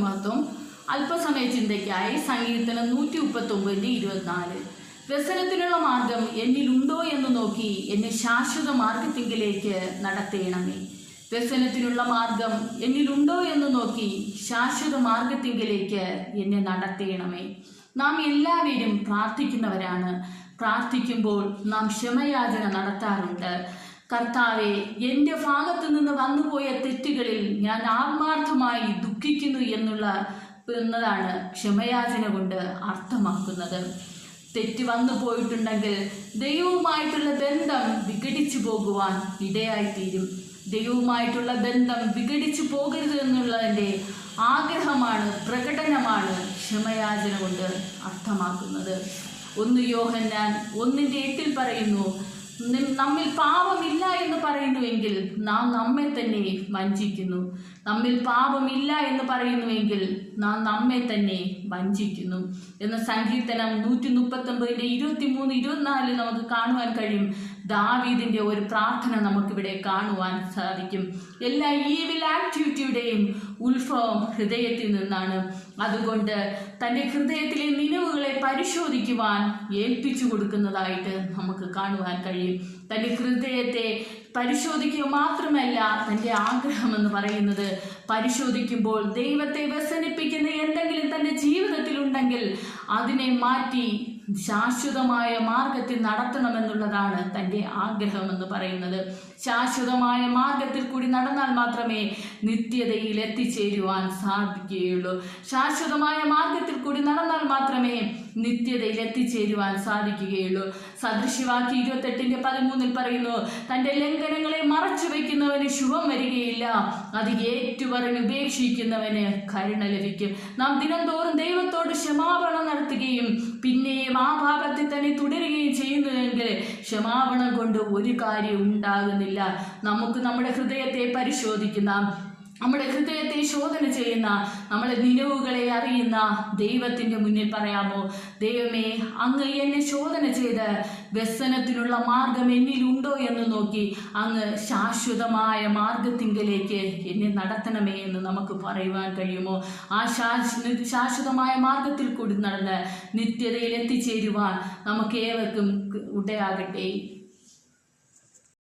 മഹത്വം. അല്പസമയ ചിന്തയ്ക്കായി സങ്കീർത്തനം 139:24. വ്യസനത്തിനുള്ള മാർഗം എന്നിലുണ്ടോ എന്ന് നോക്കി എന്നെ ശാശ്വത മാർഗത്തിങ്കിലേക്ക് നടത്തേണമേ. വ്യസനത്തിനുള്ള മാർഗം എന്നിലുണ്ടോ എന്ന് നോക്കി ശാശ്വത മാർഗത്തിങ്കിലേക്ക് എന്നെ നടത്തേണമേ. നാം എല്ലാവരും പ്രാർത്ഥിക്കുന്നവരാണ്. പ്രാർത്ഥിക്കുമ്പോൾ നാം ക്ഷമയാചന നടത്താറുണ്ട്. കർത്താവെ, എൻ്റെ ഭാഗത്തു നിന്ന് വന്നുപോയ തെറ്റുകളിൽ ഞാൻ ആത്മാർത്ഥമായി ദുഃഖിക്കുന്നു എന്നതാണ് ക്ഷമയാചന കൊണ്ട് അർത്ഥമാക്കുന്നത്. തെറ്റ് വന്നു പോയിട്ടുണ്ടെങ്കിൽ ദൈവവുമായിട്ടുള്ള ബന്ധം വിഘടിച്ചു പോകുവാൻ ഇടയായിത്തീരും. ദൈവവുമായിട്ടുള്ള ബന്ധം വിഘടിച്ചു പോകരുത് എന്നുള്ളതിൻ്റെ ആഗ്രഹമാണ്, പ്രകടനമാണ് ക്ഷമയാചന കൊണ്ട് അർത്ഥമാക്കുന്നത്. 1 യോഹന്നാൻ 1:8 പറയുന്നു, നമ്മിൽ പാപമില്ല എന്ന് പറയുന്നുവെങ്കിൽ നാം നമ്മെ തന്നെ വഞ്ചിക്കുന്നു. നമ്മിൽ പാപമില്ല എന്ന് പറയുന്നുവെങ്കിൽ നാം നമ്മെ തന്നെ വഞ്ചിക്കുന്നു എന്ന സങ്കീർത്തനം 139:23-24 നമുക്ക് കാണുവാൻ കഴിയും. ദാവീദിന്റെ ഒരു പ്രാർത്ഥന നമുക്കിവിടെ കാണുവാൻ സാധിക്കും. എല്ലാ ഈവിൽ ആക്ടിവിറ്റിയുടെയും ഉത്ഭവം ഹൃദയത്തിൽ നിന്നാണ്. അതുകൊണ്ട് തൻ്റെ ഹൃദയത്തിലെ നിലവുകളെ പരിശോധിക്കുവാൻ ഏൽപ്പിച്ചു കൊടുക്കുന്നതായിട്ട് നമുക്ക് കാണുവാൻ കഴിയും. തൻ്റെ ഹൃദയത്തെ പരിശോധിക്കുക മാത്രമല്ല, തൻ്റെ ആഗ്രഹം എന്ന് പറയുന്നത് പരിശോധിക്കുമ്പോൾ ദൈവത്തെ വ്യസനിപ്പിക്കുന്ന എന്തെങ്കിലും തൻ്റെ ജീവിതത്തിലുണ്ടെങ്കിൽ അതിനെ മാറ്റി ശാശ്വതമായ മാർഗത്തിൽ നടത്തണമെന്നുള്ളതാണ് തൻ്റെ ആഗ്രഹം എന്ന് പറയുന്നത്. ശാശ്വതമായ മാർഗത്തിൽ കൂടി നടന്നാൽ മാത്രമേ നിത്യതയിൽ എത്തിച്ചേരുവാൻ സാധിക്കുകയുള്ളൂ. ശാശ്വതമായ മാർഗത്തിൽ കൂടി നടന്നാൽ മാത്രമേ നിത്യതയിൽ എത്തിച്ചേരുവാൻ സാധിക്കുകയുള്ളൂ. സദൃശ്യവാക്യം 28:13 പറയുന്നു, തൻ്റെ ലംഘനങ്ങളെ മറച്ചു വയ്ക്കുന്നവന് ശുഭം വരികയില്ല, അത് ഏറ്റുപറഞ്ഞ് ഉപേക്ഷിക്കുന്നവന് കരുണ ലഭിക്കും. നാം ദിനംതോറും ദൈവത്തോട് ക്ഷമാപണം നടത്തുകയും പിന്നെയും ആ പാപത്തിൽ തന്നെ തുടരുകയും ചെയ്യുന്നുവെങ്കിൽ ക്ഷമാപണം കൊണ്ട് ഒരു കാര്യം ഉണ്ടാകുന്നില്ല. നമുക്ക് നമ്മുടെ ഹൃദയത്തെ പരിശോധിക്കുന്ന, നമ്മുടെ ഹൃദയത്തെ ശോധന ചെയ്യുന്ന, നമ്മുടെ നിലവുകളെ അറിയുന്ന ദൈവത്തിൻ്റെ മുന്നിൽ പറയാമോ, ദൈവമേ, അങ്ങ് എന്നെ ശോധന ചെയ്ത് വ്യസനത്തിനുള്ള മാർഗം എന്നിലുണ്ടോ എന്ന് നോക്കി അങ്ങ് ശാശ്വതമായ മാർഗത്തിങ്കലേക്ക് എന്നെ നടത്തണമേ എന്ന് നമുക്ക് പറയുവാൻ കഴിയുമോ? ആ ശാശ്വതമായ മാർഗത്തിൽ കൂടി നടന്ന് നിത്യതയിൽ എത്തിച്ചേരുവാൻ നമുക്ക് ഏവർക്കും ഇടയാകട്ടെ.